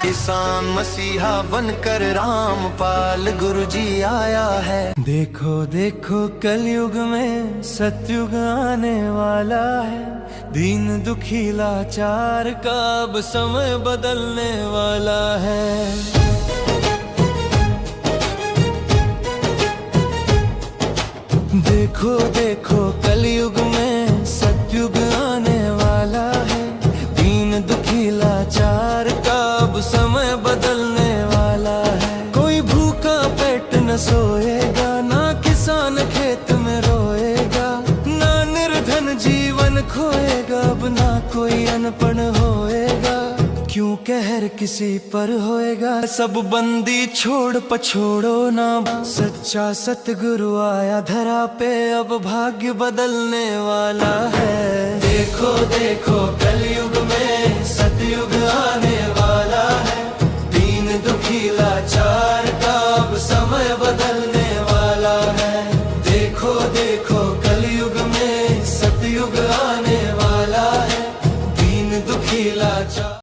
किसान मसीहा बनकर रामपाल गुरु जी आया है। देखो देखो कलयुग में सतयुग आने वाला है। दीन दुखी लाचार का अब समय बदलने वाला है। देखो देखो कलयुग में सतयुग आने वाला है। दीन दुखी लाचार का अब समय बदलने वाला है। कोई भूखा पेट न सोएगा, ना किसान खेत में रोएगा, ना निर्धन जीवन खोएगा, अब ना कोई अनपढ़ होएगा। क्यों कहर किसी पर होएगा, सब बंदी छोड़ पछोड़ो ना। सच्चा सतगुरु आया धरा पे, अब भाग्य बदलने वाला है। देखो देखो कलयुग में सतयुग आने वाला है। दीन दुखी लाचार का अब समय बदलने वाला है। देखो देखो कलयुग में सतयुग आने वाला है। दीन दुखी लाचार